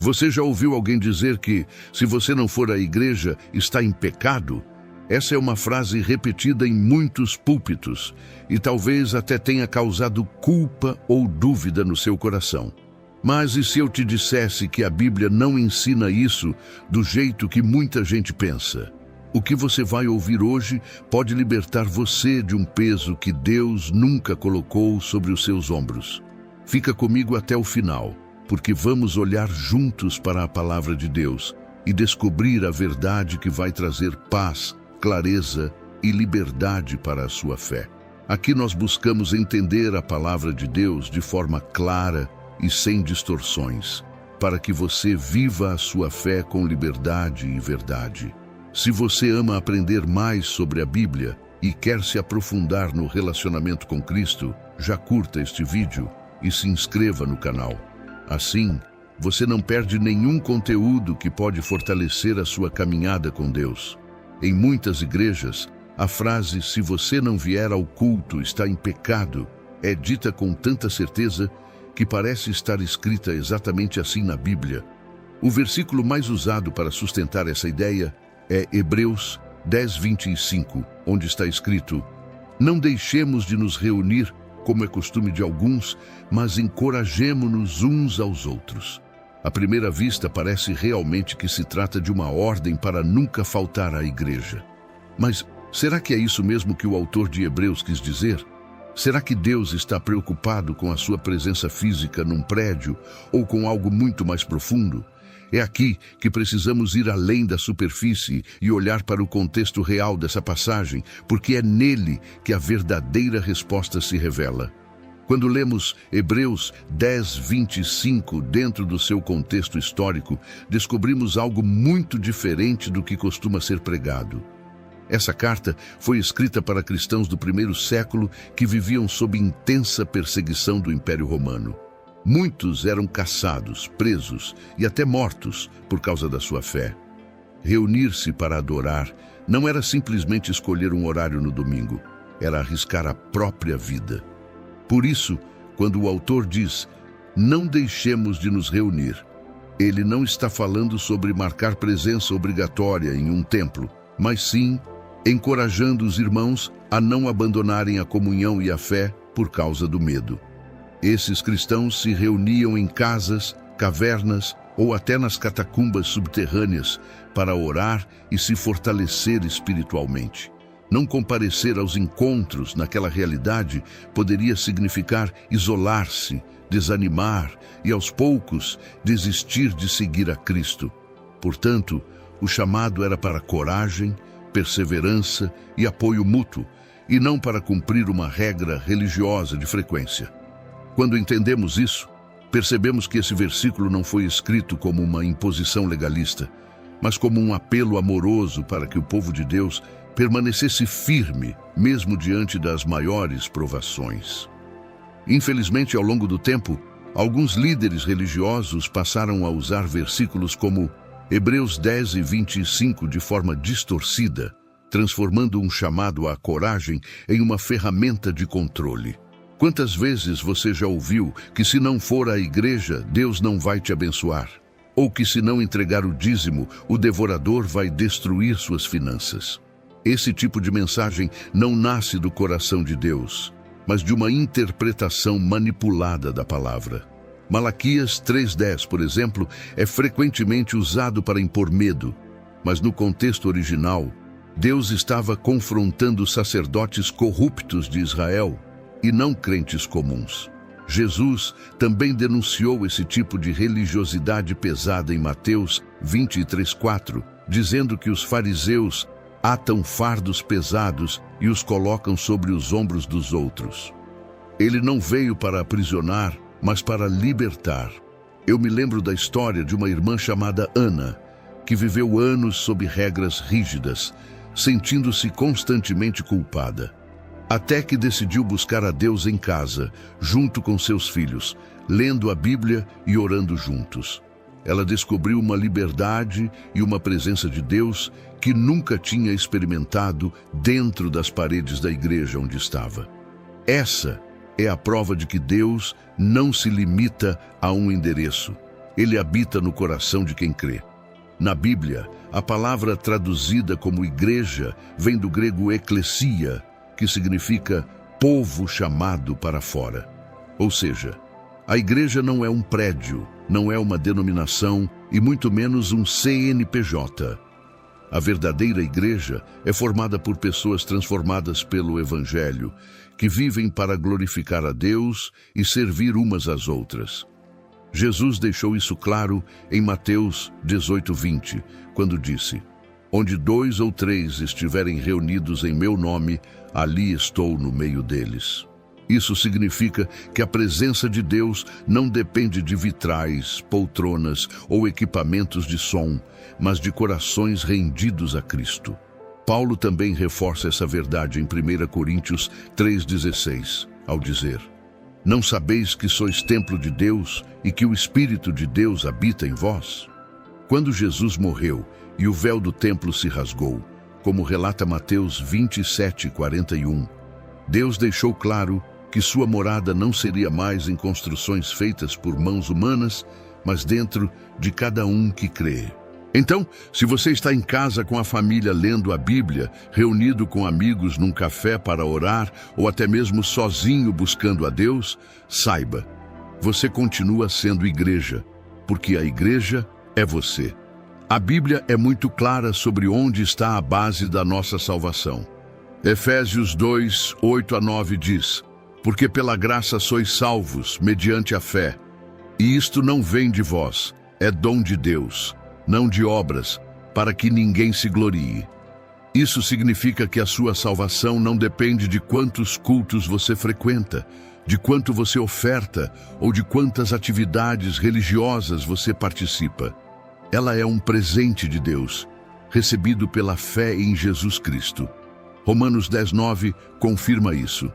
Você já ouviu alguém dizer que, se você não for à igreja, está em pecado? Essa é uma frase repetida em muitos púlpitos e talvez até tenha causado culpa ou dúvida no seu coração. Mas e se eu te dissesse que a Bíblia não ensina isso do jeito que muita gente pensa? O que você vai ouvir hoje pode libertar você de um peso que Deus nunca colocou sobre os seus ombros. Fica comigo até o final, porque vamos olhar juntos para a palavra de Deus e descobrir a verdade que vai trazer paz, clareza e liberdade para a sua fé. Aqui nós buscamos entender a palavra de Deus de forma clara e sem distorções, para que você viva a sua fé com liberdade e verdade. Se você ama aprender mais sobre a Bíblia e quer se aprofundar no relacionamento com Cristo, já curta este vídeo e se inscreva no canal. Assim, você não perde nenhum conteúdo que pode fortalecer a sua caminhada com Deus. Em muitas igrejas, a frase "se você não vier ao culto está em pecado" é dita com tanta certeza que parece estar escrita exatamente assim na Bíblia. O versículo mais usado para sustentar essa ideia é Hebreus 10:25, onde está escrito: "Não deixemos de nos reunir, como é costume de alguns, mas encorajemo-nos uns aos outros." À primeira vista, parece realmente que se trata de uma ordem para nunca faltar à igreja. Mas será que é isso mesmo que o autor de Hebreus quis dizer? Será que Deus está preocupado com a sua presença física num prédio ou com algo muito mais profundo? É aqui que precisamos ir além da superfície e olhar para o contexto real dessa passagem, porque é nele que a verdadeira resposta se revela. Quando lemos Hebreus 10:25 dentro do seu contexto histórico, descobrimos algo muito diferente do que costuma ser pregado. Essa carta foi escrita para cristãos do primeiro século que viviam sob intensa perseguição do Império Romano. Muitos eram caçados, presos e até mortos por causa da sua fé. Reunir-se para adorar não era simplesmente escolher um horário no domingo, era arriscar a própria vida. Por isso, quando o autor diz, "não deixemos de nos reunir", ele não está falando sobre marcar presença obrigatória em um templo, mas sim encorajando os irmãos a não abandonarem a comunhão e a fé por causa do medo. Esses cristãos se reuniam em casas, cavernas ou até nas catacumbas subterrâneas para orar e se fortalecer espiritualmente. Não comparecer aos encontros naquela realidade poderia significar isolar-se, desanimar e, aos poucos, desistir de seguir a Cristo. Portanto, o chamado era para coragem, perseverança e apoio mútuo, e não para cumprir uma regra religiosa de frequência. Quando entendemos isso, percebemos que esse versículo não foi escrito como uma imposição legalista, mas como um apelo amoroso para que o povo de Deus permanecesse firme, mesmo diante das maiores provações. Infelizmente, ao longo do tempo, alguns líderes religiosos passaram a usar versículos como Hebreus 10:25 de forma distorcida, transformando um chamado à coragem em uma ferramenta de controle. Quantas vezes você já ouviu que se não for à igreja, Deus não vai te abençoar? Ou que se não entregar o dízimo, o devorador vai destruir suas finanças? Esse tipo de mensagem não nasce do coração de Deus, mas de uma interpretação manipulada da palavra. Malaquias 3:10, por exemplo, é frequentemente usado para impor medo, mas no contexto original, Deus estava confrontando os sacerdotes corruptos de Israel e não crentes comuns. Jesus também denunciou esse tipo de religiosidade pesada em Mateus 23:4, dizendo que os fariseus atam fardos pesados e os colocam sobre os ombros dos outros. Ele não veio para aprisionar, mas para libertar. Eu me lembro da história de uma irmã chamada Ana, que viveu anos sob regras rígidas, sentindo-se constantemente culpada. Até que decidiu buscar a Deus em casa, junto com seus filhos, lendo a Bíblia e orando juntos. Ela descobriu uma liberdade e uma presença de Deus que nunca tinha experimentado dentro das paredes da igreja onde estava. Essa é a prova de que Deus não se limita a um endereço. Ele habita no coração de quem crê. Na Bíblia, a palavra traduzida como igreja vem do grego eklesia, que significa povo chamado para fora. Ou seja, a igreja não é um prédio, não é uma denominação e muito menos um CNPJ. A verdadeira igreja é formada por pessoas transformadas pelo Evangelho, que vivem para glorificar a Deus e servir umas às outras. Jesus deixou isso claro em Mateus 18:20, quando disse: "Onde 2 ou 3 estiverem reunidos em meu nome, ali estou no meio deles." Isso significa que a presença de Deus não depende de vitrais, poltronas ou equipamentos de som, mas de corações rendidos a Cristo. Paulo também reforça essa verdade em 1 Coríntios 3,16, ao dizer: "Não sabeis que sois templo de Deus e que o Espírito de Deus habita em vós?" Quando Jesus morreu e o véu do templo se rasgou, como relata Mateus 27:41, Deus deixou claro que sua morada não seria mais em construções feitas por mãos humanas, mas dentro de cada um que crê. Então, se você está em casa com a família lendo a Bíblia, reunido com amigos num café para orar, ou até mesmo sozinho buscando a Deus, saiba, você continua sendo igreja, porque a igreja é você. A Bíblia é muito clara sobre onde está a base da nossa salvação. Efésios 2:8-9 diz: "Porque pela graça sois salvos, mediante a fé. E isto não vem de vós, é dom de Deus, não de obras, para que ninguém se glorie." Isso significa que a sua salvação não depende de quantos cultos você frequenta, de quanto você oferta ou de quantas atividades religiosas você participa. Ela é um presente de Deus, recebido pela fé em Jesus Cristo. Romanos 10:9 confirma isso.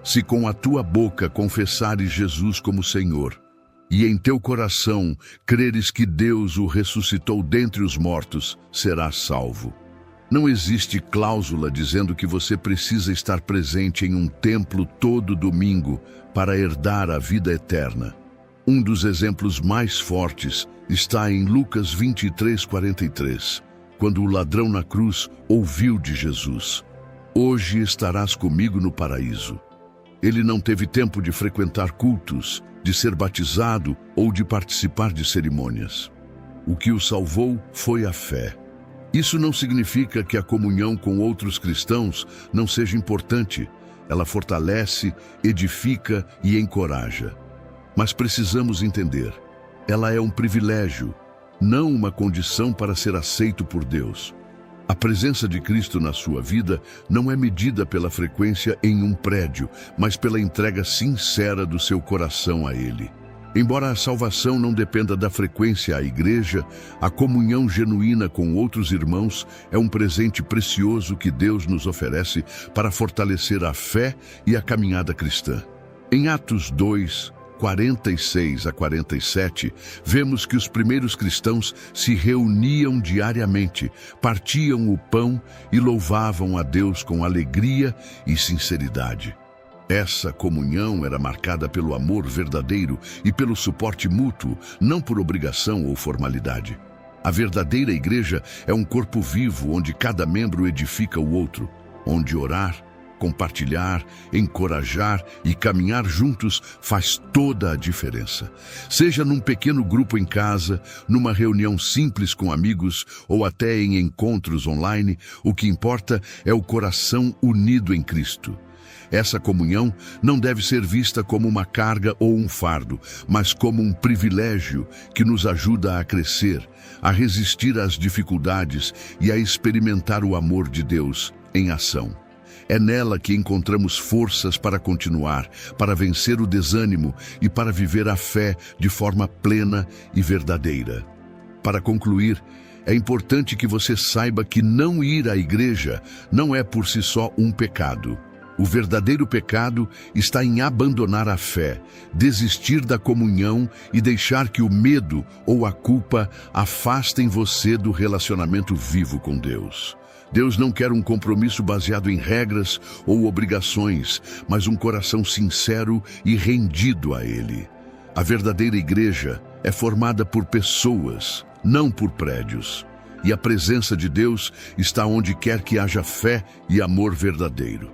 "Se com a tua boca confessares Jesus como Senhor, e em teu coração creres que Deus o ressuscitou dentre os mortos, serás salvo." Não existe cláusula dizendo que você precisa estar presente em um templo todo domingo para herdar a vida eterna. Um dos exemplos mais fortes está em Lucas 23:43, quando o ladrão na cruz ouviu de Jesus: "Hoje estarás comigo no paraíso." Ele não teve tempo de frequentar cultos, de ser batizado ou de participar de cerimônias. O que o salvou foi a fé. Isso não significa que a comunhão com outros cristãos não seja importante. Ela fortalece, edifica e encoraja. Mas precisamos entender, ela é um privilégio, não uma condição para ser aceito por Deus. A presença de Cristo na sua vida não é medida pela frequência em um prédio, mas pela entrega sincera do seu coração a Ele. Embora a salvação não dependa da frequência à igreja, a comunhão genuína com outros irmãos é um presente precioso que Deus nos oferece para fortalecer a fé e a caminhada cristã. Em Atos 2:46-47, vemos que os primeiros cristãos se reuniam diariamente, partiam o pão e louvavam a Deus com alegria e sinceridade. Essa comunhão era marcada pelo amor verdadeiro e pelo suporte mútuo, não por obrigação ou formalidade. A verdadeira igreja é um corpo vivo onde cada membro edifica o outro, onde orar, compartilhar, encorajar e caminhar juntos faz toda a diferença. Seja num pequeno grupo em casa, numa reunião simples com amigos ou até em encontros online, o que importa é o coração unido em Cristo. Essa comunhão não deve ser vista como uma carga ou um fardo, mas como um privilégio que nos ajuda a crescer, a resistir às dificuldades e a experimentar o amor de Deus em ação. É nela que encontramos forças para continuar, para vencer o desânimo e para viver a fé de forma plena e verdadeira. Para concluir, é importante que você saiba que não ir à igreja não é por si só um pecado. O verdadeiro pecado está em abandonar a fé, desistir da comunhão e deixar que o medo ou a culpa afastem você do relacionamento vivo com Deus. Deus não quer um compromisso baseado em regras ou obrigações, mas um coração sincero e rendido a Ele. A verdadeira igreja é formada por pessoas, não por prédios. E a presença de Deus está onde quer que haja fé e amor verdadeiro.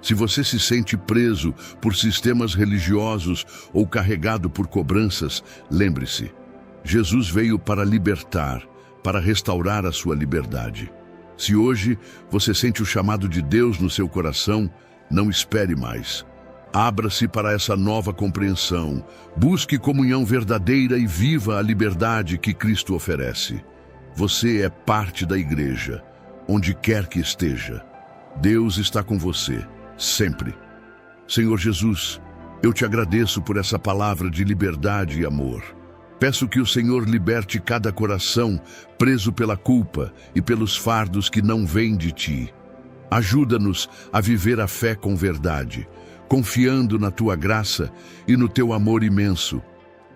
Se você se sente preso por sistemas religiosos ou carregado por cobranças, lembre-se, Jesus veio para libertar, para restaurar a sua liberdade. Se hoje você sente o chamado de Deus no seu coração, não espere mais. Abra-se para essa nova compreensão. Busque comunhão verdadeira e viva a liberdade que Cristo oferece. Você é parte da igreja, onde quer que esteja. Deus está com você, sempre. Senhor Jesus, eu te agradeço por essa palavra de liberdade e amor. Peço que o Senhor liberte cada coração preso pela culpa e pelos fardos que não vêm de ti. Ajuda-nos a viver a fé com verdade, confiando na tua graça e no teu amor imenso.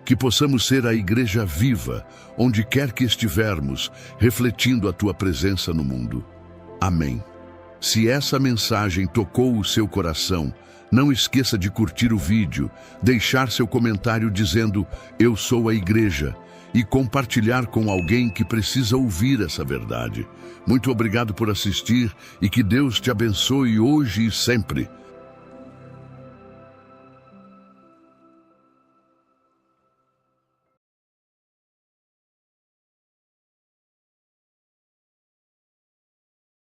Que possamos ser a igreja viva, onde quer que estivermos, refletindo a tua presença no mundo. Amém. Se essa mensagem tocou o seu coração, não esqueça de curtir o vídeo, deixar seu comentário dizendo "Eu sou a igreja" e compartilhar com alguém que precisa ouvir essa verdade. Muito obrigado por assistir e que Deus te abençoe hoje e sempre.